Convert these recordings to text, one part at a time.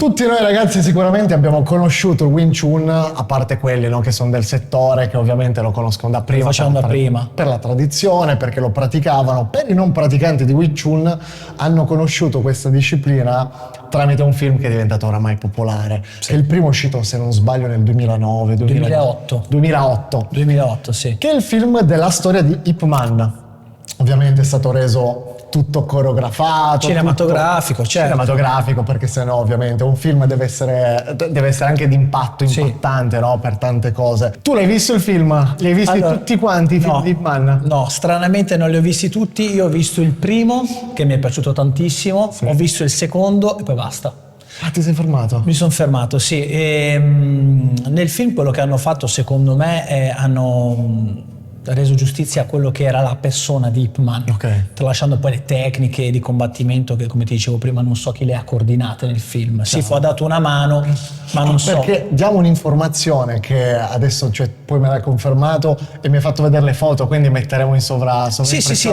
Tutti noi ragazzi sicuramente abbiamo conosciuto il Wing Chun, a parte quelli, no, che sono del settore, che ovviamente lo conoscono da prima. Lo facevano da prima. Per la tradizione, perché lo praticavano. Per i non praticanti di Wing Chun hanno conosciuto questa disciplina tramite un film che è diventato oramai popolare. Sì. Che il primo è uscito, se non sbaglio, nel 2009, 2008. 2008, sì. Che è il film della storia di Ip Man. Ovviamente è stato reso tutto coreografato, cinematografico, certo. Cinematografico, perché sennò ovviamente un film deve essere anche d'impatto, impattante, sì, no? Per tante cose. Tu l'hai visto il film? Li hai visti tutti quanti i film di Ip Man? No, stranamente non li ho visti tutti. Io ho visto il primo, che mi è piaciuto tantissimo, sì. Ho visto il secondo e poi basta. Ah, ti sei fermato? Mi sono fermato, sì. Nel film quello che hanno fatto, secondo me, hanno reso giustizia a quello che era la persona di Ip Man, tralasciando poi le tecniche di combattimento che, come ti dicevo prima, non so chi le ha coordinate nel film. Sì, ha dato una mano, ma non so. Perché diamo un'informazione che adesso, cioè, poi me l'hai confermato e mi hai fatto vedere le foto, quindi metteremo in sì, ha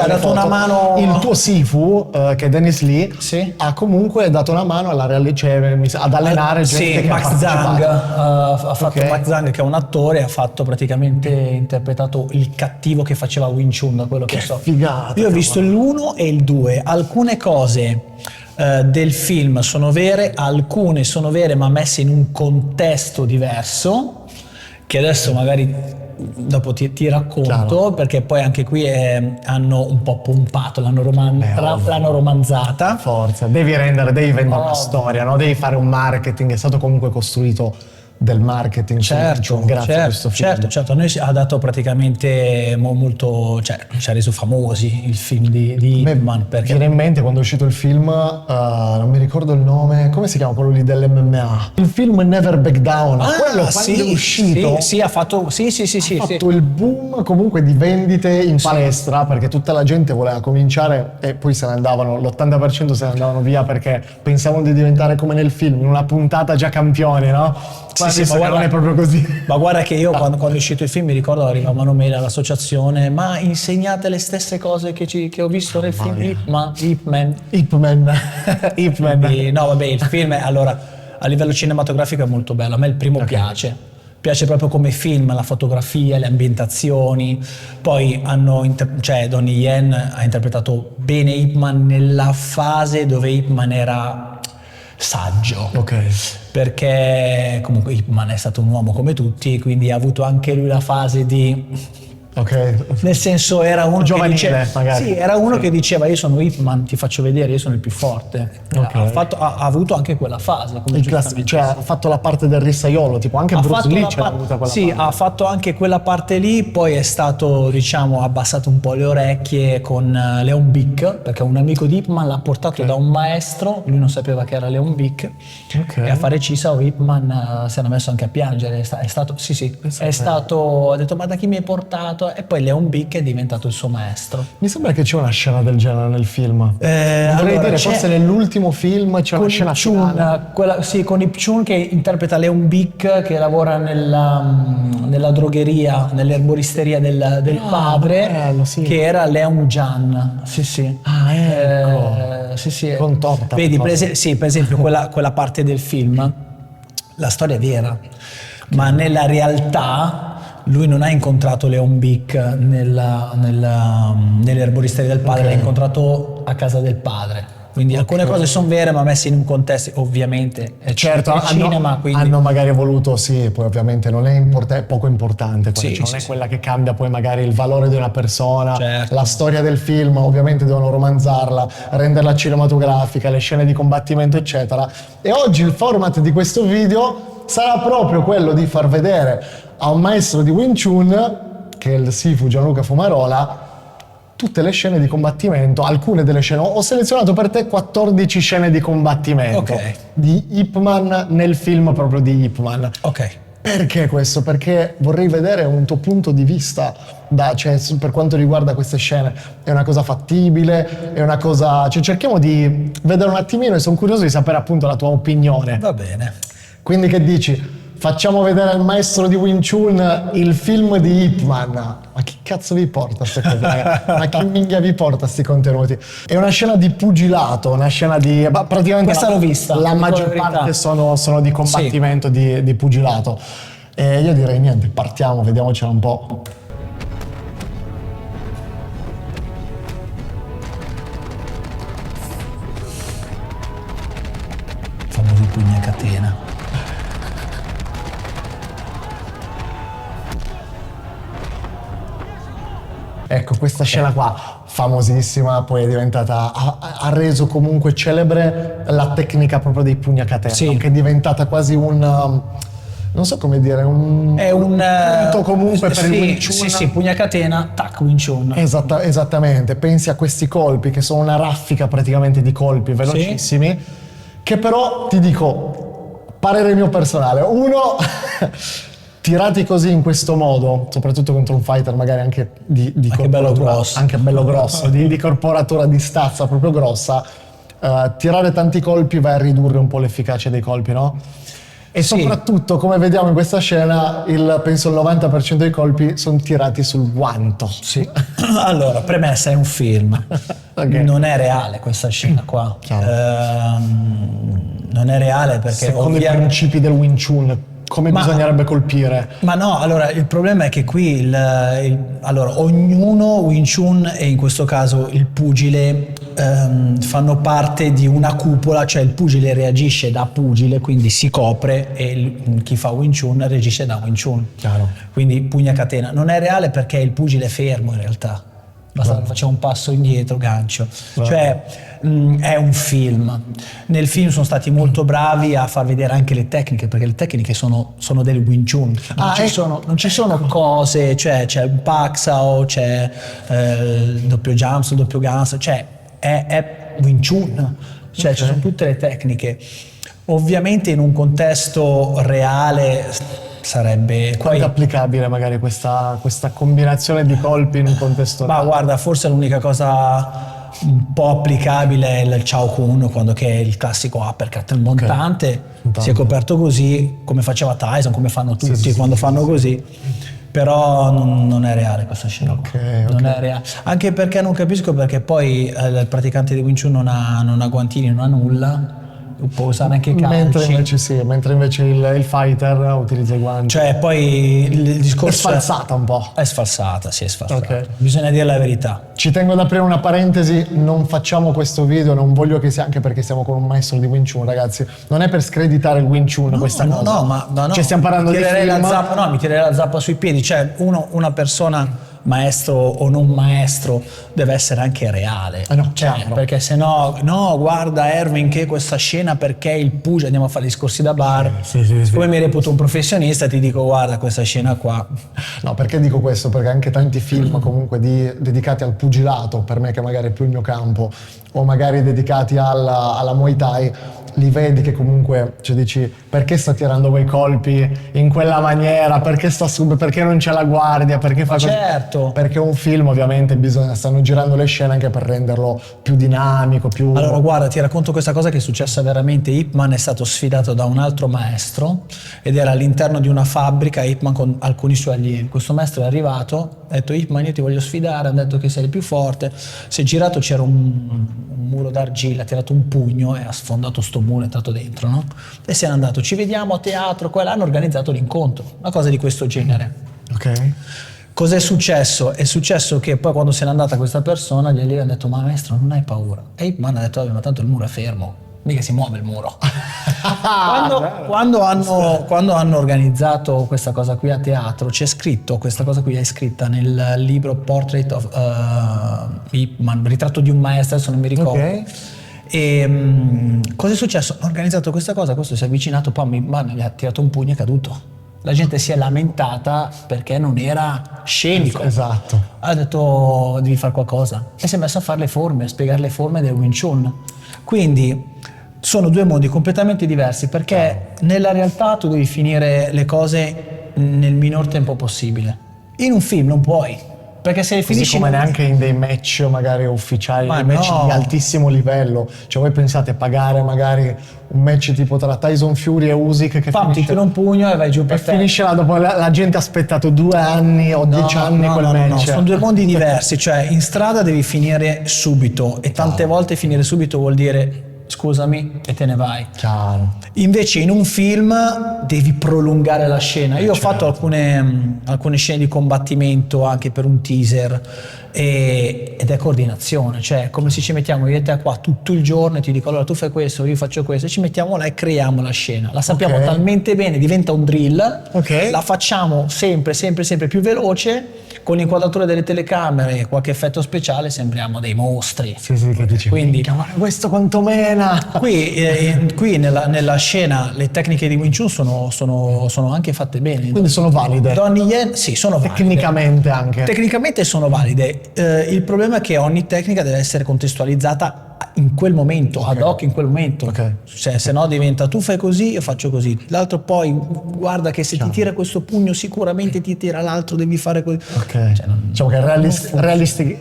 dato una mano. Il tuo Sifu, che è Dennis Lee, sì, ha comunque dato una mano ad allenare gente che Max Zhang ha fatto Max Zhang, che è un attore, ha fatto praticamente interpretato il cattivo che faceva Wing Chun, da quello che so. Figata. Io ho visto l'1 e il 2. Alcune cose del film sono vere, alcune sono vere ma messe in un contesto diverso, che adesso magari dopo ti racconto. Chiaro. Perché poi anche qui una romanzata. Forza, devi vendere una storia, no? Devi fare un marketing, è stato comunque costruito del marketing, certo, grazie a questo film. Certo, a noi ha dato praticamente molto, cioè ci ha reso famosi il film di Ip Man. Perché viene in mente quando è uscito il film, non mi ricordo il nome, come si chiama quello lì dell'MMA? Il film Never Back Down, quello quando è uscito, ha fatto il boom comunque di vendite in palestra, perché tutta la gente voleva cominciare e poi se ne andavano, l'80% se ne andavano via perché pensavano di diventare come nel film, in una puntata già campioni, no? Sì, ma guarda, non è proprio così. Ma guarda che io quando è uscito il film mi ricordo arrivavano mail all'associazione: ma insegnate le stesse cose che ho visto nel film Ip Man. No, vabbè, il film allora a livello cinematografico è molto bello. A me il primo piace proprio come film, la fotografia, le ambientazioni. Poi Donnie Yen ha interpretato bene Ip Man nella fase dove Ip Man era saggio, perché comunque Ip Man è stato un uomo come tutti, quindi ha avuto anche lui la fase di nel senso era uno giovanile, che diceva, magari. Sì, era uno che diceva: io sono Ip Man, ti faccio vedere, io sono il più forte. Ha avuto anche quella fase, come cioè ha fatto la parte del rissaiolo, tipo anche Bruce Lee c'era avuta quella parte. Ha fatto anche quella parte lì. Poi è stato, abbassato un po' le orecchie con Leon Bick, perché un amico di Ip Man l'ha portato da un maestro, lui non sapeva che era Leon Bick, e a fare cisa Ip Man si era messo anche a piangere. Ha detto: ma da chi mi hai portato? E poi Leon Bick è diventato il suo maestro. Mi sembra che c'è una scena del genere nel film. Vorrei dire, forse nell'ultimo film c'è una scena con Ip Chun che interpreta Leon Bick, che lavora nella drogheria, nell'erboristeria del padre, bello, che era Leon Jan. Ah, ecco. Con torta. Vedi, per esempio quella parte del film, la storia è vera, ma nella realtà lui non ha incontrato Leon Bick nell'erboristeria del padre, l'ha incontrato a casa del padre. Quindi alcune cose sono vere, ma messe in un contesto, ovviamente. Certo, cinema, quindi hanno magari voluto, poi ovviamente non è è poco importante, non è quella che cambia poi magari il valore di una persona, la storia del film, ovviamente devono romanzarla, renderla cinematografica, le scene di combattimento, eccetera. E oggi il format di questo video sarà proprio quello di far vedere a un maestro di Wing Chun, che è il Sifu Gianluca Fumarola, tutte le scene di combattimento, alcune delle scene. Ho selezionato per te 14 scene di combattimento di Ip Man nel film proprio di Ip Man. Perché questo? Perché vorrei vedere un tuo punto di vista per quanto riguarda queste scene. È una cosa fattibile? È una cosa... cerchiamo di vedere un attimino e sono curioso di sapere appunto la tua opinione. Va bene. Quindi che dici? facciamo vedere al maestro di Wing Chun il film di Ip Man. Ma chi cazzo vi porta queste cose, ragazzi? Ma chi minchia vi porta questi contenuti? È una scena di pugilato, una scena di... praticamente questa l'ho vista, la maggior parte sono di combattimento, di pugilato. E io direi niente, partiamo, vediamocela un po'. Famoso pugno a catena. Ecco, questa scena qua, famosissima, poi è diventata, ha reso comunque celebre la tecnica proprio dei pugni a catena, che è diventata quasi un, non so come dire, è un punto comunque per il Wing Chun. Sì, pugna a catena, tac, Wing Chun. Esattamente, pensi a questi colpi che sono una raffica praticamente di colpi velocissimi, che però, ti dico, parere mio personale, uno... tirati così in questo modo, soprattutto contro un fighter magari anche di anche bello grosso, anche bello grosso di corporatura, di stazza proprio grossa, tirare tanti colpi va a ridurre un po' l'efficacia dei colpi, no? E soprattutto, come vediamo in questa scena, penso il 90% dei colpi sono tirati sul guanto. Sì. Allora, premessa, è un film. Non è reale questa scena qua. Non è reale perché secondo i principi del Wing Chun come bisognerebbe colpire? Ma no, allora il problema è che qui allora, ognuno, Wing Chun e in questo caso il pugile, fanno parte di una cupola, cioè il pugile reagisce da pugile, quindi si copre, e chi fa Wing Chun reagisce da Wing Chun. Chiaro. Quindi pugna catena. Non è reale perché il pugile è fermo in realtà. Basta che facciamo un passo indietro, gancio. Cioè è un film. Nel film sono stati molto bravi a far vedere anche le tecniche, perché le tecniche sono del Wing Chun. Non ci sono cose, cioè c'è un Paksao, c'è il doppio jump, il doppio guns, cioè è Wing Chun. Cioè ci sono tutte le tecniche. Ovviamente in un contesto reale sarebbe quanto applicabile magari questa combinazione di colpi in un contesto reale? Ma guarda, forse l'unica cosa un po' applicabile è il Chao Kun, quando che è il classico uppercut, il montante, si è coperto così come faceva Tyson, come fanno tutti quando fanno così. Però non è reale questa scena. Non è reale. Anche perché non capisco perché poi il praticante di Wing Chun non ha guantini, non ha nulla. Può usare anche calci. Mentre invece il fighter utilizza i guanti. Cioè poi il discorso è sfalsata un po'. È sfalsata. Bisogna dire la verità. Ci tengo ad aprire una parentesi, non facciamo questo video, non voglio che sia, anche perché siamo con un maestro di Wing Chun, ragazzi, non è per screditare il Wing Chun questa cosa. No, cioè stiamo parlando di film. Mi tirerei la zappa sui piedi, cioè una persona, maestro o non maestro, deve essere anche reale, perché se no, guarda Erwin che questa scena, perché il pugile, andiamo a fare discorsi da bar, come mi reputo un professionista ti dico guarda questa scena qua. No, perché dico questo? Perché anche tanti film comunque dedicati al pugilato, per me che magari è più il mio campo, o magari dedicati alla Muay Thai, li vedi che comunque, cioè dici, perché sta tirando quei colpi in quella maniera, perché non c'è la guardia, perché fa così? Certo. Perché un film ovviamente stanno girando le scene anche per renderlo più dinamico, più... Allora guarda, ti racconto questa cosa che è successa veramente. Ip Man è stato sfidato da un altro maestro ed era all'interno di una fabbrica, Ip Man con alcuni suoi allievi. Questo maestro è arrivato, ha detto Ip Man io ti voglio sfidare, hanno detto che sei il più forte, si è girato, c'era un muro d'argilla, ha tirato un pugno e ha sfondato sto muro, è entrato dentro, no? E se n'è andato, ci vediamo a teatro, qua e là, hanno organizzato l'incontro, una cosa di questo genere. Ok. Cos'è successo? È successo che poi quando se n'è andata questa persona gli allievi hanno detto ma maestro non hai paura? E Ip Man ha detto ma tanto il muro è fermo, mica si muove il muro. quando hanno organizzato questa cosa qui a teatro, c'è scritto, questa cosa qui è scritta nel libro Portrait of Ip Man, ritratto di un maestro, adesso non mi ricordo. Okay. E cosa è successo? Hanno organizzato questa cosa, questo si è avvicinato, poi Ip Man gli ha tirato un pugno e è caduto. La gente si è lamentata perché non era scenico. Esatto. Ha detto devi fare qualcosa e si è messo a fare le forme, a spiegare le forme del Wing Chun. Quindi sono due mondi completamente diversi, perché nella realtà tu devi finire le cose nel minor tempo possibile. In un film non puoi, perché se Così finisci come neanche in dei match magari ufficiali, dei match di altissimo livello. Cioè voi pensate pagare magari un match tipo tra Tyson Fury e Usyk che ti tira un pugno e vai giù per finisce là, dopo la gente ha aspettato 2 anni o 10 anni quel match. No, sono 2 mondi diversi, cioè in strada devi finire subito e tante volte finire subito vuol dire scusami e te ne vai. Chiaro. Invece in un film devi prolungare la scena. Io ho fatto alcune scene di combattimento anche per un teaser ed è coordinazione, cioè come se ci mettiamo io e te qua tutto il giorno e ti dico allora tu fai questo, io faccio questo e ci mettiamo là e creiamo la scena. La sappiamo talmente bene, diventa un drill, la facciamo sempre più veloce. Con l'inquadratura delle telecamere e qualche effetto speciale sembriamo dei mostri. Sì, che dici, quindi questo quanto mena. Qui nella scena le tecniche di Wing Chun sono anche fatte bene. Quindi sono valide. Donnie Yen, sì, sono valide. Tecnicamente anche. Tecnicamente sono valide. Il problema è che ogni tecnica deve essere contestualizzata in quel momento, ad hoc in quel momento. Cioè, se no diventa tu fai così, io faccio così. L'altro poi guarda che se ti tira questo pugno sicuramente ti tira l'altro, devi fare così. Cioè, diciamo che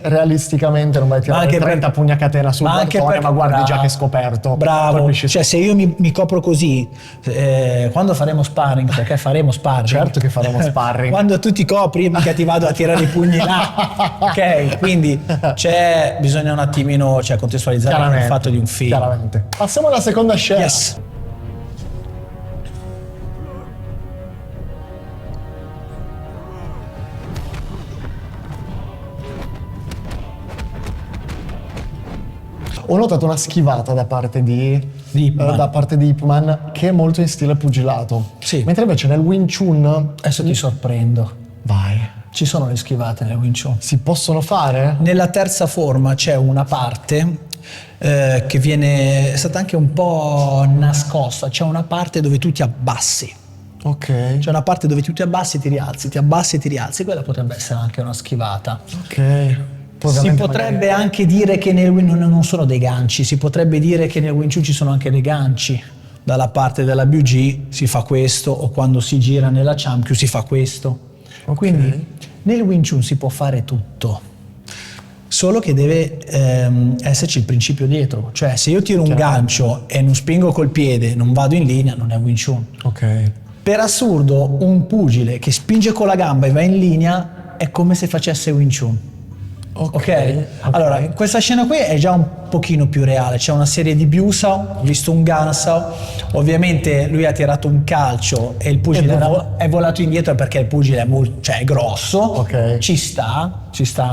realisticamente non vai a tirare 30 pugni a catena sul bastone, ma guardi già che è scoperto. Bravo, cioè se io mi copro così, quando faremo sparring, perché faremo sparring. Certo che faremo sparring. Quando tu ti copri, mica ti vado a tirare i pugni là. Ok, quindi bisogna un attimino contestualizzare il fatto di un film. Chiaramente. Passiamo alla seconda scena. Yes. Ho notato una schivata da parte di Ip Man che è molto in stile pugilato. Sì. Mentre invece nel Wing Chun... Adesso ti sorprendo. Vai. Ci sono le schivate nel Wing Chun. Si possono fare? Nella terza forma c'è una parte che è stata anche un po' nascosta. C'è una parte dove tu ti abbassi. Ok. C'è una parte dove tu ti abbassi e ti rialzi, ti abbassi e ti rialzi. Quella potrebbe essere anche una schivata. Ok. Si potrebbe anche dire che nel Wing Chun non sono dei ganci, si potrebbe dire che nel Wing Chun ci sono anche dei ganci. Dalla parte della BUG si fa questo, o quando si gira nella Chamkyu si fa questo. Quindi nel Wing Chun si può fare tutto, solo che deve esserci il principio dietro. Cioè se io tiro un gancio e non spingo col piede, non vado in linea, non è Wing Chun. Per assurdo un pugile che spinge con la gamba e va in linea è come se facesse Wing Chun. Ok? Allora, questa scena qui è già un pochino più reale, c'è una serie di Byusao, ho visto un Gansao, ovviamente lui ha tirato un calcio e il pugile è volato indietro perché il pugile è grosso, ci sta,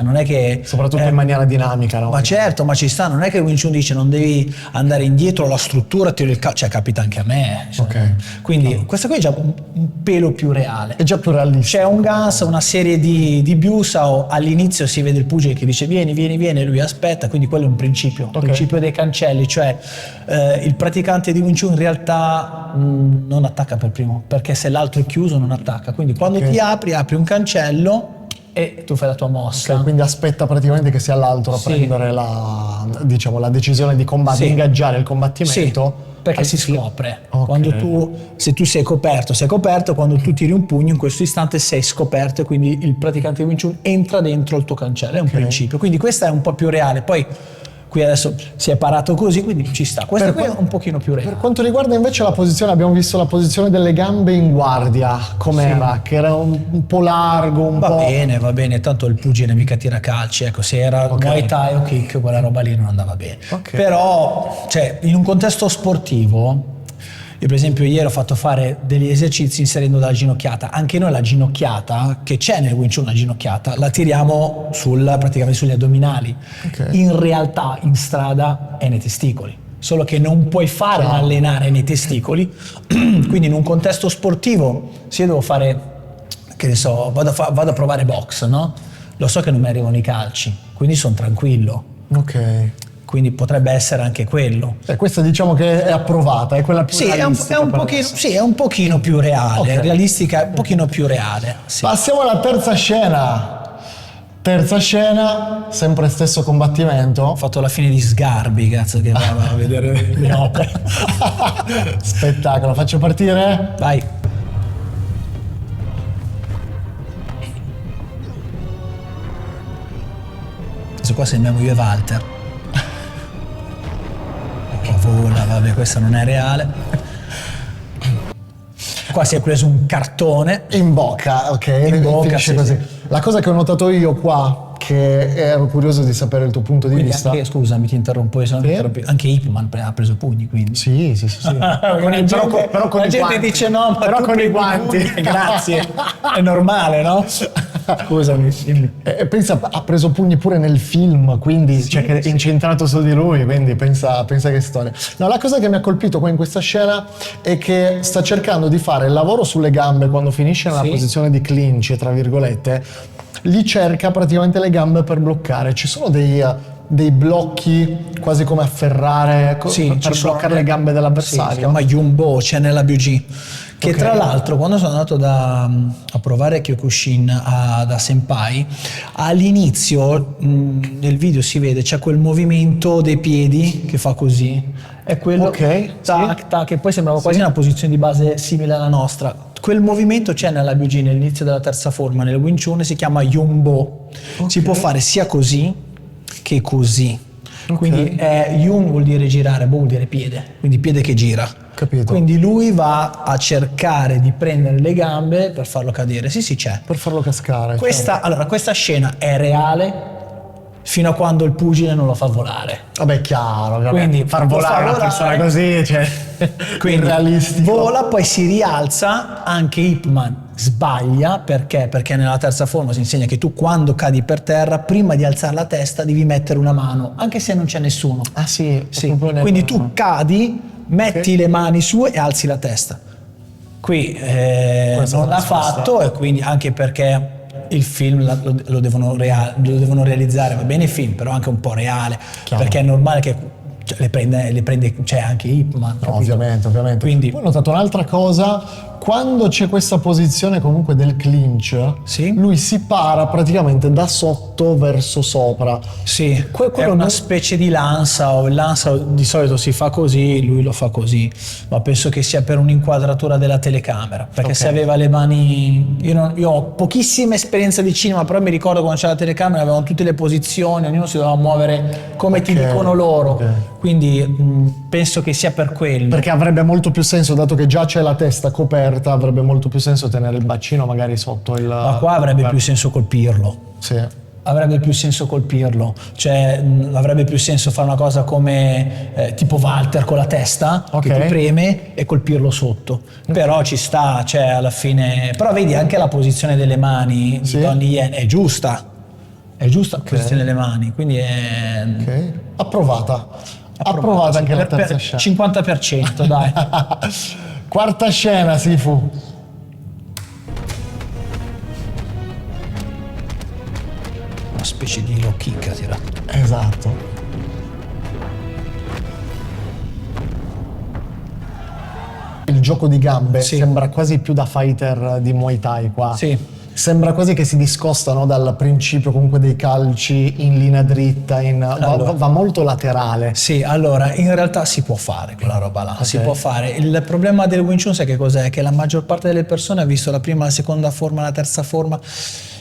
non è che... Soprattutto in maniera dinamica, no? Ma certo, ma ci sta, non è che Wing Chun dice non devi andare indietro, la struttura, tiri il calcio, capita anche a me. Quindi questa qui è già un pelo più reale. È già più realistico. C'è un Gansao, una serie di Byusao, all'inizio si vede il pugile che dice vieni, lui aspetta, quindi quello è un principio dei cancelli, cioè il praticante di Wing Chun in realtà non attacca per primo, perché se l'altro è chiuso non attacca, quindi quando ti apri un cancello e tu fai la tua mossa. Quindi aspetta praticamente che sia l'altro a prendere la decisione di combattere, ingaggiare il combattimento. Perché si scopre. Se tu sei coperto, quando tu tiri un pugno in questo istante sei scoperto e quindi il praticante di Wing Chun entra dentro il tuo cancello, è un principio. Quindi questa è un po' più reale. Poi qui adesso si è parato così, quindi ci sta. Questa qui è un pochino più reale. Per quanto riguarda invece la posizione, abbiamo visto la posizione delle gambe in guardia, com'era? Che era un po' largo, Va bene, tanto il pugile mica tira calci, ecco, se era Muay Thai o kick, quella roba lì non andava bene. Però, in un contesto sportivo, io per esempio ieri ho fatto fare degli esercizi inserendo la ginocchiata. Anche noi la ginocchiata, che c'è nel Wing Chun la ginocchiata, la tiriamo praticamente sugli addominali. In realtà in strada è nei testicoli. Solo che non puoi fare un allenare nei testicoli, quindi in un contesto sportivo, se io devo fare, che ne so, vado a provare box, no? Lo so che non mi arrivano i calci, quindi sono tranquillo. Quindi potrebbe essere anche quello. Questa diciamo che è approvata, è quella più realistica. È un pochino più reale, realistica, un pochino più reale. Sì. Passiamo alla terza scena. Terza scena, sempre stesso combattimento. Ho fatto la fine di Sgarbi, cazzo, che va a vedere le opere. Spettacolo, faccio partire? Vai. Questo qua sembriamo io e Walter. Che vola, vabbè, questa non è reale. Qua si è preso un cartone. In bocca, ok? In bocca, finisce così. La cosa che ho notato io qua, che ero curioso di sapere il tuo punto di vista. Anche, scusami, ti interrompo, anche Ip Man ha preso pugni, quindi. Sì. Però con la gente dice no, ma però con i guanti. Grazie. È normale, no? Scusami. Pensa, ha preso pugni pure nel film, quindi che è incentrato su di lui, quindi pensa che storia. No, la cosa che mi ha colpito qua in questa scena è che sta cercando di fare il lavoro sulle gambe quando finisce nella posizione di clinch, tra virgolette. Gli cerca praticamente le gambe per bloccare. Ci sono dei blocchi quasi come afferrare per bloccare le gambe dell'avversario. Si chiama Yumbo, c'è nella BG. Che tra l'altro quando sono andato a provare Kyokushin da Senpai, all'inizio nel video si vede c'è quel movimento dei piedi che fa così. È quello che poi sembrava quasi una posizione di base simile alla nostra. Quel movimento c'è nella BG nell'inizio della terza forma, nel Wing Chun si chiama Yumbo. Si può fare sia così che così. Quindi Yum vuol dire girare, Bo vuol dire piede, quindi piede che gira. Capito. Quindi lui va a cercare di prendere le gambe per farlo cadere. Sì, c'è. Per farlo cascare. Allora, questa scena è reale fino a quando il pugile non lo fa volare. Vabbè, chiaro. Quindi far volare una persona così, quindi irrealistico. Vola, poi si rialza. Anche Ip Man sbaglia perché nella terza forma si insegna che tu quando cadi per terra, prima di alzare la testa devi mettere una mano, anche se non c'è nessuno. Ah sì. Quindi tu cadi, metti le mani su e alzi la testa. Qui non l'ha fatto, e quindi anche perché il film lo devono realizzare, va bene il film, però anche un po' reale. Chiaro. Perché è normale che le prende c'è anche Ip Man. No, ovviamente. Quindi, poi ho notato un'altra cosa, quando c'è questa posizione comunque del clinch, lui si para praticamente da sotto verso sopra. Sì, è una specie di lanza, o il lanza di solito si fa così, lui lo fa così, ma penso che sia per un'inquadratura della telecamera, perché se aveva le mani, io ho pochissima esperienza di cinema, però mi ricordo quando c'era la telecamera avevano tutte le posizioni, ognuno si doveva muovere come ti dicono loro. Quindi penso che sia per quello. Perché avrebbe molto più senso, dato che già c'è la testa coperta, avrebbe molto più senso tenere il bacino magari sotto il... Ma qua avrebbe più senso colpirlo. Sì. Avrebbe più senso colpirlo, cioè avrebbe più senso fare una cosa come tipo Walter con la testa, che ti preme, e colpirlo sotto. Però ci sta, cioè alla fine... Però vedi anche la posizione delle mani di Donnie Yen è giusta. È giusta la posizione delle mani, quindi è... Approvata anche la terza scena. 50%, dai. Quarta scena, Sifu. Una specie di low kick ha tirato. Esatto. Il gioco di gambe sembra quasi più da fighter di Muay Thai qua. Sì. Sembra quasi che si discostano dal principio comunque dei calci in linea dritta, va molto laterale. Sì, allora in realtà si può fare quella roba là, si può fare. Il problema del Wing Chun sai che cos'è? Che la maggior parte delle persone ha visto la prima, la seconda forma, la terza forma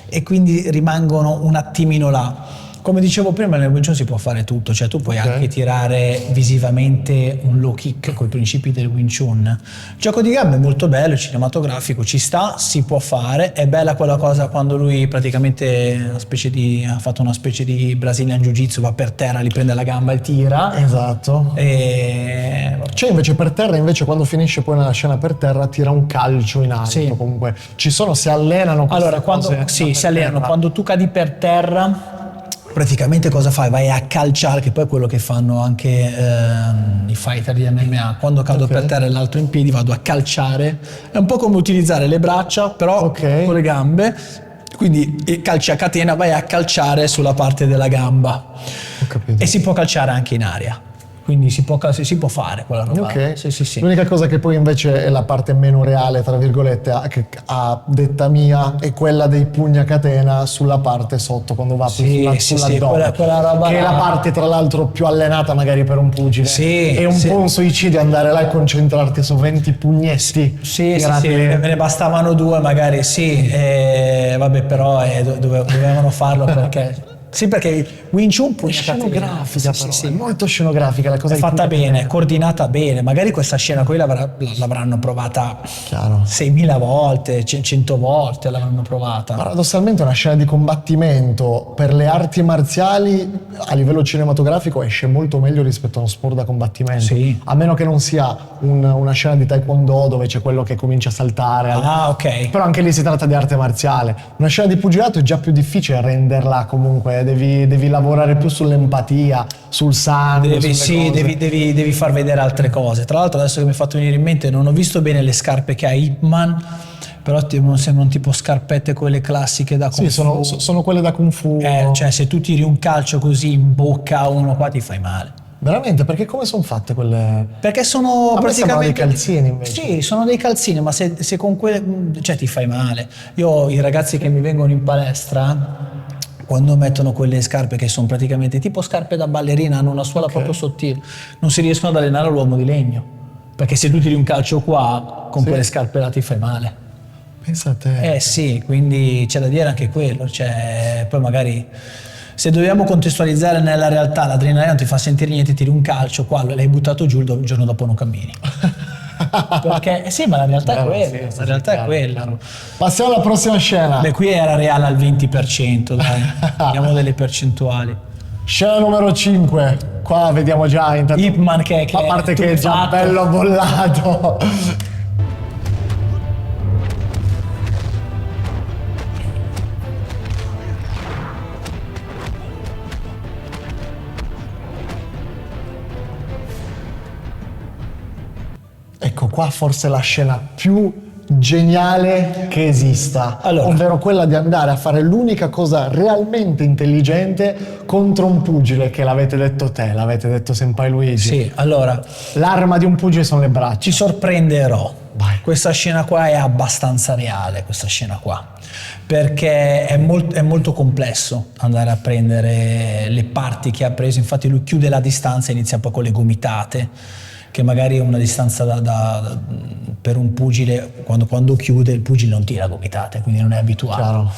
e quindi rimangono un attimino là. Come dicevo prima, nel Wing Chun si può fare tutto, cioè tu puoi anche tirare visivamente un low kick con i principi del Wing Chun. Il gioco di gambe è molto bello, cinematografico, ci sta, si può fare. È bella quella cosa quando lui praticamente ha fatto una specie di Brazilian Jiu-Jitsu, va per terra, li prende la gamba e tira. Esatto. C'è invece per terra, quando finisce poi nella scena per terra, tira un calcio in alto. Comunque si allenano. Allora, si allenano. Quando tu cadi per terra, praticamente cosa fai? Vai a calciare, che poi è quello che fanno anche i fighter di MMA. Quando cado per terra e l'altro in piedi vado a calciare. È un po' come utilizzare le braccia, però con le gambe. Quindi calci a catena, vai a calciare sulla parte della gamba. Ho capito. E si può calciare anche in aria. Quindi si può fare quella roba. Sì. L'unica cosa che poi invece è la parte meno reale, tra virgolette, che a detta mia, è quella dei pugni a catena sulla parte sotto, quando va sull'addome. Quella roba che è la parte tra l'altro più allenata magari per un pugile. È un po' un suicidio andare là e concentrarti su 20 pugnetti. Me ne bastavano 2 magari, vabbè, però dovevano farlo perché Sì, perché Wing Chun è scenografica, sì. Molto scenografica la cosa. È fatta bene, coordinata bene. Magari questa scena qui l'avranno provata 6.000 volte, 100 volte l'avranno provata. Paradossalmente una scena di combattimento per le arti marziali a livello cinematografico esce molto meglio rispetto a uno sport da combattimento. Sì. A meno che non sia una scena di taekwondo dove c'è quello che comincia a saltare. Ok. Però anche lì si tratta di arte marziale. Una scena di pugilato è già più difficile renderla, comunque devi lavorare più sull'empatia, sul sangue. Devi far vedere altre cose. Tra l'altro, adesso che mi è fatto venire in mente, non ho visto bene le scarpe che ha Ip Man, però sembrano tipo scarpette quelle classiche da Kung Fu. Sono quelle da Kung Fu. Cioè, se tu tiri un calcio così in bocca a uno qua ti fai male. Veramente? Perché come sono fatte quelle? Perché sono praticamente dei calzini invece. Sì, sono dei calzini, ma se con quelle, cioè, ti fai male. Io, i ragazzi che mi vengono in palestra, quando mettono quelle scarpe che sono praticamente tipo scarpe da ballerina, hanno una suola proprio sottile, non si riescono ad allenare all'uomo di legno, perché se tu tiri un calcio qua con quelle scarpe là ti fai male. Pensa a te. Sì, quindi c'è da dire anche quello, cioè, poi magari se dobbiamo contestualizzare nella realtà, l'adrenalina non ti fa sentire niente, tiri un calcio qua, l'hai buttato giù, il giorno dopo non cammini. Perché sì, ma la realtà è quella, la realtà è quella. Passiamo alla prossima scena. Beh, qui era reale al 20%, dai. Abbiamo delle percentuali. Scena numero 5. Qua vediamo già intanto Ip Man che a parte che è già bello bollato. Ecco qua forse la scena più geniale che esista, ovvero quella di andare a fare l'unica cosa realmente intelligente contro un pugile, che l'avete detto te, l'avete detto Senpai Luigi. Sì, allora, l'arma di un pugile sono le braccia. Ci sorprenderò. Vai. Questa scena qua è abbastanza reale, questa scena qua, perché è molto complesso andare a prendere le parti che ha preso. Infatti lui chiude la distanza e inizia poi con le gomitate, che magari è una distanza per un pugile, quando chiude il pugile non tira gomitate, quindi non è abituato. Chiaro.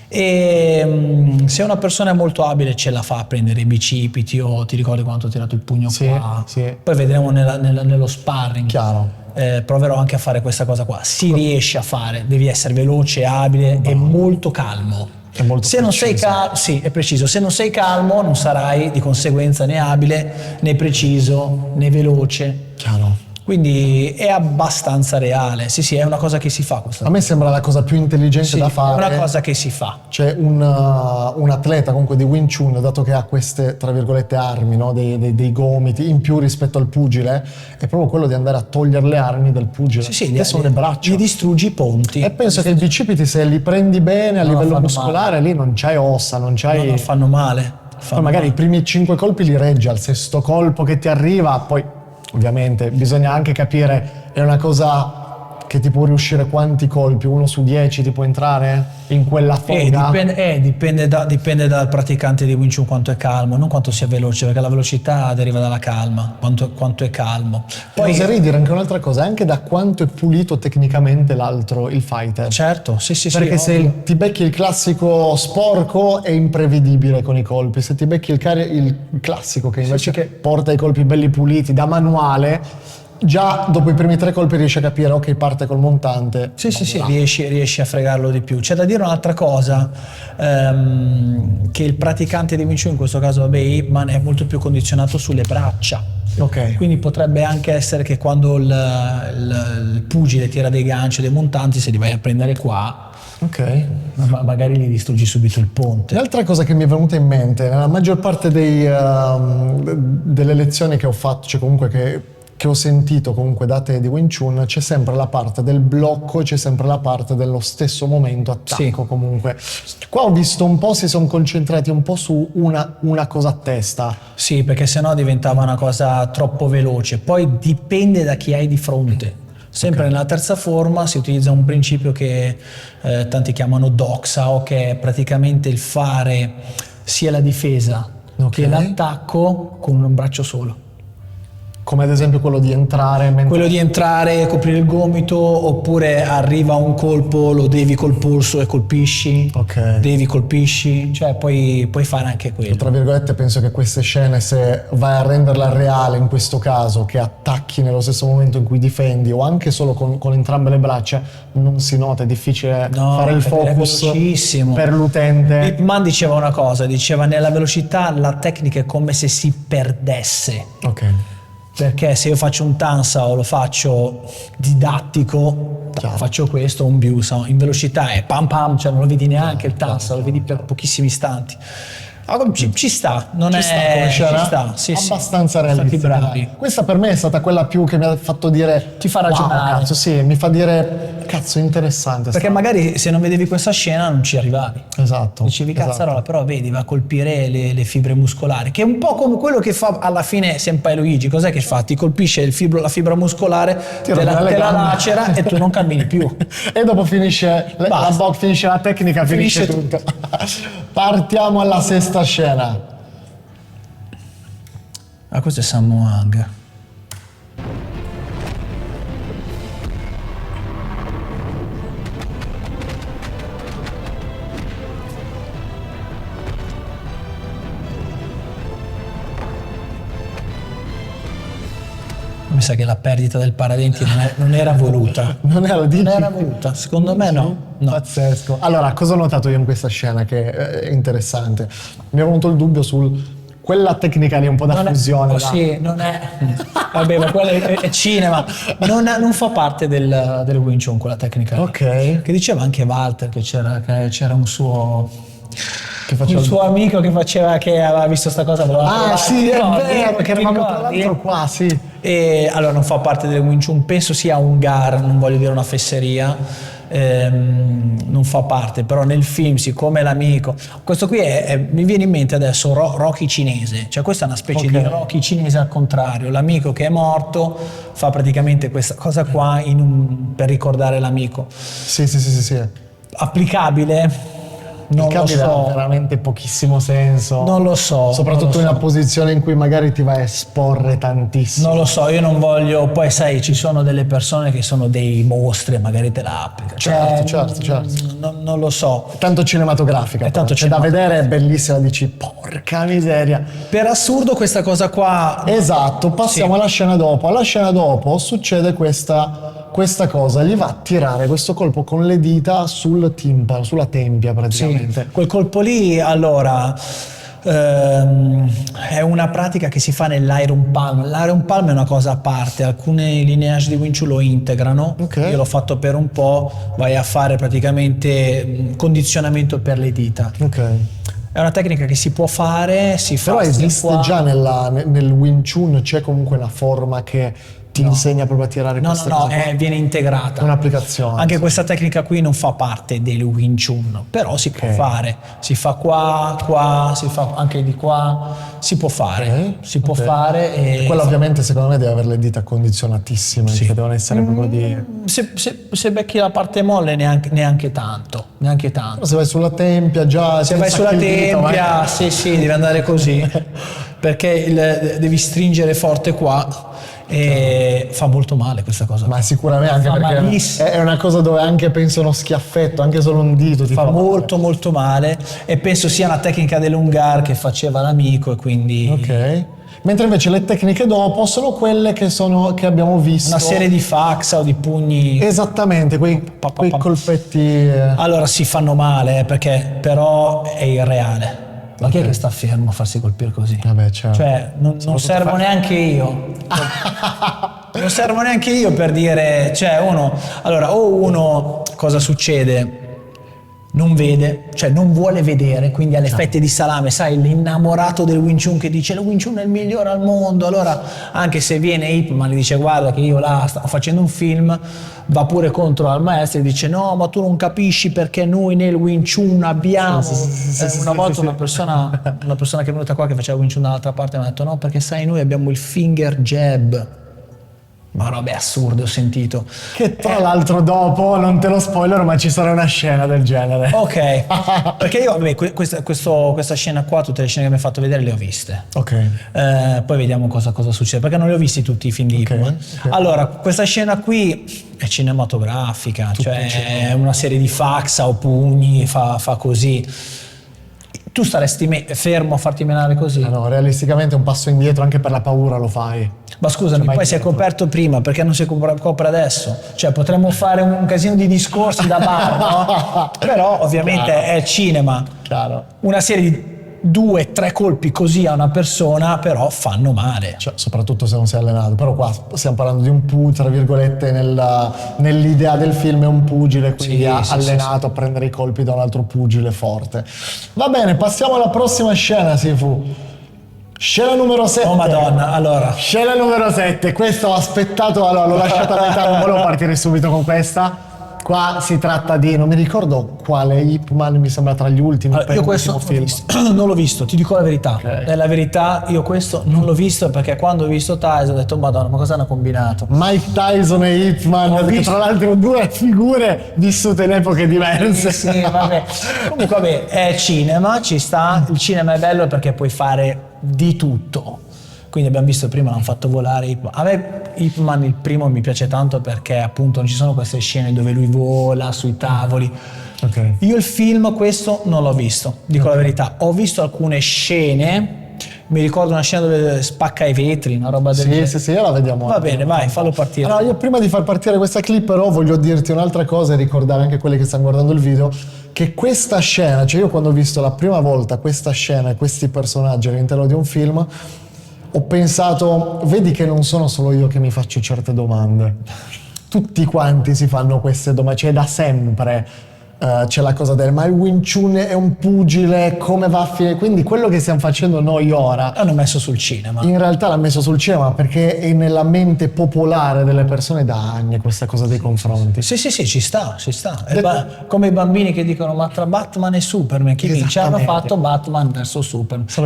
E se una persona è molto abile ce la fa a prendere i bicipiti, o ti ricordi quando ho tirato il pugno qua? Sì. Poi vedremo nello sparring. Chiaro. Proverò anche a fare questa cosa qua. Si riesce a fare, devi essere veloce, abile e molto calmo. Se non sei calmo, sì, è preciso. Se non sei calmo, non sarai di conseguenza né abile, né preciso, né veloce. Chiaro. Quindi è abbastanza reale. Sì, è una cosa che si fa questa. A me sembra la cosa più intelligente da fare. È una cosa che si fa. C'è un atleta comunque di Wing Chun, dato che ha queste, tra virgolette, armi, no? dei gomiti in più rispetto al pugile, è proprio quello di andare a togliere le armi del pugile. Che sono le braccia. Gli distruggi i ponti. E penso che i bicipiti, se li prendi bene a livello muscolare, lì non c'hai ossa, non fanno male. Poi magari i primi 5 colpi li reggi, al sesto colpo che ti arriva, poi ovviamente bisogna anche capire, è una cosa che ti può riuscire quanti colpi, 1 su 10 ti può entrare in quella foga? Dipende dal praticante di Wing Chun quanto è calmo, non quanto sia veloce, perché la velocità deriva dalla calma, quanto è calmo. Poi oserei dire anche un'altra cosa, anche da quanto è pulito tecnicamente il fighter. Certo, sì. Perché se ti becchi il classico sporco è imprevedibile con i colpi, se ti becchi il classico che invece porta i colpi belli puliti da manuale, già dopo i primi 3 colpi riesci a capire, ok, parte col montante. Sì, riesci a fregarlo di più. C'è da dire un'altra cosa, che il praticante di Wing Chun, in questo caso Ip Man, è molto più condizionato sulle braccia. Ok. Quindi potrebbe anche essere che quando il pugile tira dei ganci o dei montanti, se li vai a prendere qua, magari gli distruggi subito il ponte. L'altra cosa che mi è venuta in mente, nella maggior parte delle lezioni che ho fatto, cioè comunque che ho sentito comunque da te di Wing Chun, c'è sempre la parte del blocco e c'è sempre la parte dello stesso momento attacco. Comunque qua ho visto un po' si sono concentrati un po' su una cosa a testa. Sì, perché sennò diventava una cosa troppo veloce. Poi dipende da chi hai di fronte. Sempre nella terza forma si utilizza un principio che tanti chiamano doxa, che è praticamente il fare sia la difesa che l'attacco con un braccio solo. Come ad esempio quello di entrare quello di entrare e coprire il gomito, oppure arriva un colpo, lo devi col polso e colpisci, devi colpisci, cioè puoi fare anche quello. Tra virgolette, penso che queste scene, se vai a renderla reale in questo caso, che attacchi nello stesso momento in cui difendi o anche solo con entrambe le braccia, non si nota, è difficile fare il focus per l'utente. Ip Man diceva una cosa, diceva nella velocità la tecnica è come se si perdesse. Perché se io faccio un Tansa o lo faccio didattico, faccio questo, un Biusa, in velocità è pam pam, cioè non lo vedi neanche il Tansa, lo vedi per pochissimi istanti. Ci sta, ci sta, sì, abbastanza realistica. Questa per me è stata quella più che mi ha fatto dire, ti fa ragionare, cazzo, sì, mi fa dire cazzo, interessante. Perché magari se non vedevi questa scena non ci arrivavi. Esatto. Dicevi cazzarola, però vedi, va a colpire le fibre muscolari, che è un po' come quello che fa alla fine Senpai Luigi. Cos'è che fa? Ti colpisce la fibra muscolare, te la lacera e tu non cammini più. E dopo finisce la box, finisce la tecnica, finisce tutto. Partiamo alla sesta scena. Questo è Sammo Hung. Mi sa che la perdita del paradenti non era voluta. Non era voluta, secondo me no. Pazzesco. Allora, cosa ho notato io in questa scena che è interessante? Mi è venuto il dubbio quella tecnica lì un po' da fusione. Sì, non è. Vabbè, ma quella è cinema. Non fa parte del Wing Chun quella tecnica. Che diceva anche Walter che c'era un suo amico che aveva visto sta cosa. Sì, è vero, che eravamo tra l'altro qua, sì. E allora non fa parte del Wing Chun, penso sia un gar, non voglio dire una fesseria. Non fa parte, però nel film, siccome l'amico, questo qui mi viene in mente adesso Rocky cinese, cioè questa è una specie di Rocky cinese al contrario, l'amico che è morto fa praticamente questa cosa qua per ricordare l'amico. Sì. Applicabile? Non lo so, ha veramente pochissimo senso. Non lo so. Soprattutto in una posizione in cui magari ti vai a esporre tantissimo. Non lo so, io non voglio. Poi sai, ci sono delle persone che sono dei mostri e magari te la applica. Certo. Non lo so. È tanto cinematografica. È tanto da vedere, è bellissima, dici porca miseria. Per assurdo questa cosa qua. Esatto, passiamo alla scena dopo. Alla scena dopo succede questa cosa, gli va a tirare questo colpo con le dita sul timpano, sulla tempia praticamente. Quel colpo lì, allora, è una pratica che si fa nell'Iron Palm. L'Iron Palm è una cosa a parte, alcune lineage di Wing Chun lo integrano. Io l'ho fatto per un po', vai a fare praticamente condizionamento per le dita. È una tecnica che si può fare, però esiste già nel Wing Chun, c'è comunque una forma che ti insegna proprio a tirare questa cosa. Viene integrata. Un'applicazione. Anche questa tecnica qui non fa parte del Wing Chun, però si può fare. Si fa qua, si fa anche di qua, si può fare. Si può fare. E quella ovviamente secondo me deve avere le dita condizionatissime, che devono essere proprio di... Se becchi la parte molle neanche tanto. Però se vai sulla tempia già... Se vai sulla tempia, sì, devi andare così. Perché devi stringere forte qua. E fa molto male questa cosa. Ma sicuramente, anche perché è una cosa dove anche penso uno schiaffetto, anche solo un dito ti fa molto male, e penso sia una tecnica dell'Ungar che faceva l'amico, e quindi mentre invece le tecniche dopo sono quelle che abbiamo visto, una serie di faxa o di pugni, esattamente, quei colpetti allora si fanno male, perché però è irreale. Ma chi è che sta fermo a farsi colpire così? Vabbè, certo. Cioè, non servo neanche io. Non servo neanche io per dire, cioè uno cosa succede? Non vede, cioè non vuole vedere, quindi ha le fette di salame, sai, l'innamorato del Wing Chun che dice il Wing Chun è il migliore al mondo. Allora, anche se viene Ip Man e dice guarda che io là sto facendo un film, va pure contro al maestro e dice no, ma tu non capisci perché noi nel Wing Chun abbiamo... Una volta una persona che è venuta qua che faceva Wing Chun dall'altra parte mi ha detto no, perché sai, noi abbiamo il finger jab. Ma robe assurde ho sentito. Che tra l'altro dopo, non te lo spoiler, ma ci sarà una scena del genere. Ok, perché io questa scena qua, tutte le scene che mi hai fatto vedere le ho viste. Ok. Poi vediamo cosa succede, perché non li ho visti tutti i film di Ip Man. Okay. Allora, questa scena qui è cinematografica, cioè è una serie di fax o pugni, fa così. Tu staresti fermo a farti menare così? No, realisticamente un passo indietro anche per la paura lo fai. Ma scusami, poi si è coperto prima, perché non si copre adesso? Cioè potremmo fare un casino di discorsi da bar, no? Però ovviamente è cinema. Chiaro. Una serie di 2-3 colpi così a una persona però fanno male, cioè, soprattutto se non sei allenato. Però qua stiamo parlando di un tra virgolette nell'idea del film è un pugile, quindi allenato a prendere i colpi da un altro pugile forte. Va bene, passiamo alla prossima scena, Sifu. Scena numero 7. Oh madonna, allora. Scena numero 7, questa ho aspettato, allora l'ho lasciata a metà, non volevo partire subito con questa. Qua si tratta di, non mi ricordo quale Ip Man, mi sembra tra gli ultimi. Allora, io questo film non l'ho visto, ti dico la verità. Okay. È la verità, io questo non l'ho visto perché quando ho visto Tyson ho detto madonna, ma cosa hanno combinato? Mike Tyson e Ip Man, che tra l'altro 2 figure vissute in epoche diverse. Sì, vabbè. Comunque vabbè, è cinema, ci sta, il cinema è bello perché puoi fare di tutto. Quindi abbiamo visto prima, l'hanno fatto volare Ip Man. A me Ip Man il primo mi piace tanto perché appunto non ci sono queste scene dove lui vola sui tavoli. Okay. Io il film questo non l'ho visto, dico la verità. Ho visto alcune scene, mi ricordo una scena dove spacca i vetri, una roba del genere. Sì, la vediamo. Va bene, vai, fallo partire. Allora, io prima di far partire questa clip però voglio dirti un'altra cosa e ricordare anche quelli che stanno guardando il video che questa scena, cioè io quando ho visto la prima volta questa scena e questi personaggi all'interno di un film ho pensato, vedi che non sono solo io che mi faccio certe domande, tutti quanti si fanno queste domande, cioè da sempre c'è la cosa del ma il Wing Chun è un pugile, come va a finire? Quindi quello che stiamo facendo noi ora l'hanno messo sul cinema. In realtà l'ha messo sul cinema perché è nella mente popolare delle persone da anni questa cosa dei confronti. Sì, ci sta. Come i bambini che dicono ma tra Batman e Superman chi vince? Hanno fatto Batman verso Superman. Sono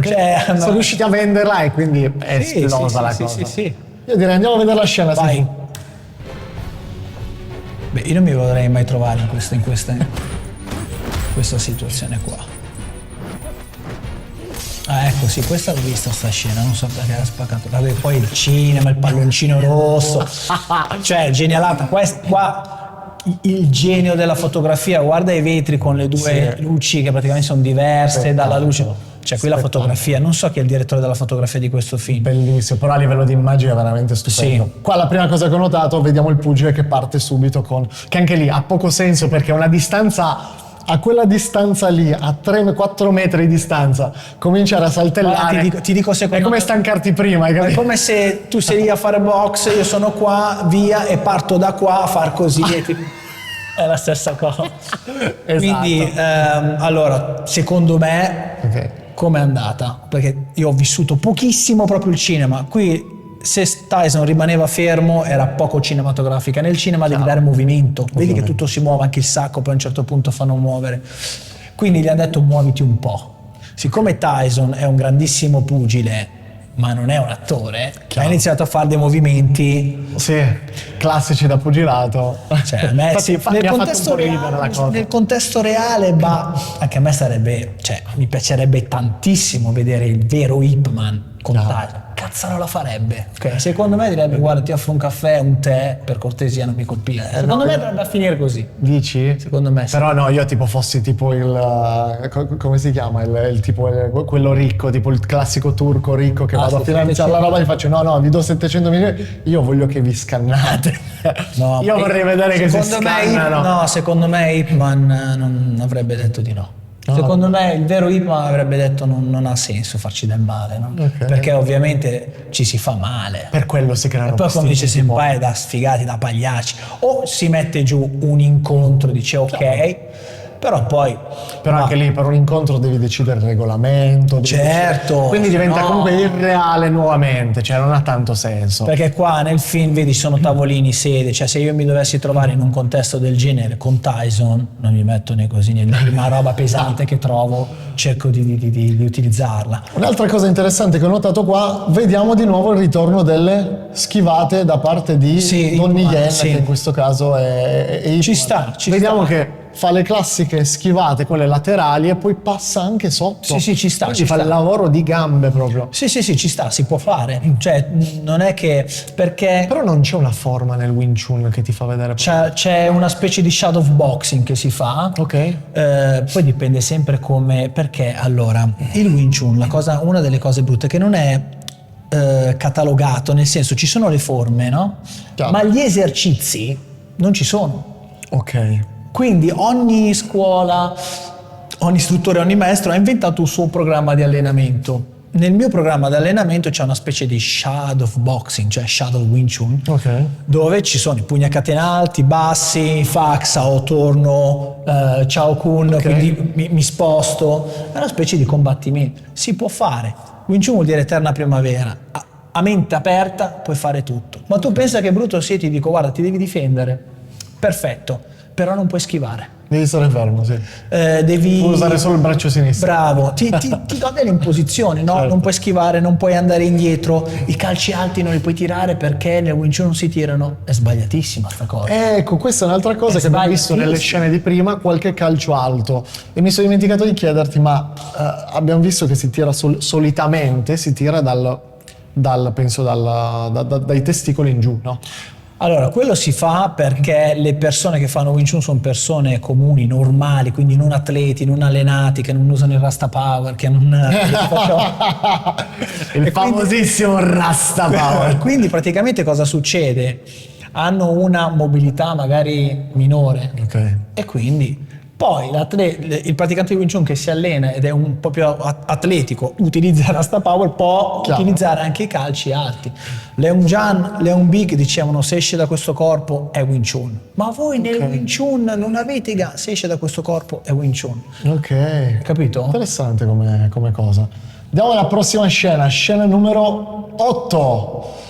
riusciti a venderla e quindi è esplosa la cosa. Sì. Io direi andiamo a vedere la scena. Vai. Sì. Beh, io non mi vorrei mai trovare in questa situazione qua. Ah, ecco, sì, questa l'ho vista sta scena, non so perché era spaccato. Vabbè, poi il cinema, il palloncino rosso, cioè genialata. Qua il genio della fotografia, guarda i vetri con le due luci che praticamente sono diverse dalla luce. Cioè qui la fotografia, non so chi è il direttore della fotografia di questo film. Bellissimo, però a livello di immagine è veramente stupendo. Sì. Qua la prima cosa che ho notato, vediamo il pugile che parte subito che anche lì ha poco senso perché a quella distanza lì, a 3-4 metri di distanza, cominciare a saltellare. Ti dico secondo è come stancarti prima. È come se tu sei lì a fare box, io sono qua, via, e parto da qua a far così. È la stessa cosa. Esatto. Quindi, allora, secondo me, come è andata? Perché io ho vissuto pochissimo proprio il cinema. Qui, se Tyson rimaneva fermo, era poco cinematografica. Nel cinema devi dare movimento. Vedi che tutto si muove, anche il sacco, poi a un certo punto fanno muovere. Quindi gli hanno detto muoviti un po'. Siccome Tyson è un grandissimo pugile, ma non è un attore, ha iniziato a fare dei movimenti classici da pugilato. Cioè, a me nel contesto reale, anche a me mi piacerebbe tantissimo vedere il vero Ip Man con Tyson. Cazzo non la farebbe. Okay. Secondo me direbbe guarda ti offro un caffè, un tè, per cortesia non mi colpire. Secondo me dovrebbe finire così. Dici? Secondo me sì. Però no, io tipo fossi tipo come si chiama? Quello ricco, tipo il classico turco ricco che vado a finanziare la roba e gli faccio no, vi do 700 milioni, io voglio che vi scannate. No, io vorrei vedere che si scannano. Secondo me Ip Man non avrebbe detto di no. Secondo me il vero Ip Man avrebbe detto non ha senso farci del male, no? Perché ovviamente ci si fa male. Per quello si creano. E poi come dice Senpai, da sfigati, da pagliacci. O si mette giù un incontro, dice ok, Però poi... Però anche lì per un incontro devi decidere il regolamento. Certo. Quindi diventa comunque irreale nuovamente, cioè non ha tanto senso. Perché qua nel film, vedi, sono tavolini, sedie, cioè se io mi dovessi trovare in un contesto del genere con Tyson, non mi metto né così né una roba pesante che trovo, cerco di utilizzarla. Un'altra cosa interessante che ho notato qua, vediamo di nuovo il ritorno delle schivate da parte di Donnie Yen, che in questo caso è ci sta. Vediamo che fa le classiche schivate, quelle laterali, e poi passa anche sotto. Sì, ci sta. Quindi fa il lavoro di gambe proprio. Sì, ci sta, si può fare. Cioè, non è che... perché... Però non c'è una forma nel Wing Chun che ti fa vedere... C'è una specie di shadow boxing che si fa. Ok. Poi dipende sempre come... Perché, allora, il Wing Chun, una delle cose brutte è che non è catalogato, nel senso ci sono le forme, no? Chiaro. Ma gli esercizi non ci sono. Ok. Quindi ogni scuola, ogni istruttore, ogni maestro ha inventato un suo programma di allenamento. Nel mio programma di allenamento c'è una specie di shadow boxing, cioè shadow Wing Chun, dove ci sono i pugni a catena alti, bassi, faxa, torno, Chao Kun, quindi mi sposto. È una specie di combattimento. Si può fare. Wing Chun vuol dire eterna primavera. A mente aperta puoi fare tutto. Ma tu pensa che brutto sia, ti dico, guarda, ti devi difendere. Perfetto. Però non puoi schivare. Devi stare fermo, sì. Devi puoi usare solo il braccio sinistro. Bravo, ti do delle imposizioni, no? Certo. Non puoi schivare, non puoi andare indietro, i calci alti non li puoi tirare perché nel Wing Chun non si tirano. È sbagliatissima sta cosa. Ecco, questa è un'altra cosa che abbiamo visto nelle scene di prima, qualche calcio alto. E mi sono dimenticato di chiederti, ma abbiamo visto che si tira solitamente, si tira dai testicoli in giù, no? Allora, quello si fa perché le persone che fanno Wing Chun sono persone comuni, normali, quindi non atleti, non allenati, che non usano il Rasta Power, che non... il famosissimo Rasta Power. Quindi praticamente cosa succede? Hanno una mobilità magari minore. E quindi... Poi il praticante di Wing Chun che si allena ed è un po' più atletico, utilizza il Rasta Power, può utilizzare anche i calci alti. Leung Jan, Leung Bi dicevano se esce da questo corpo è Wing Chun. Ma voi nel Wing Chun non avete se esce da questo corpo è Wing Chun. Ok. Capito? Interessante come cosa. Andiamo alla prossima scena numero 8.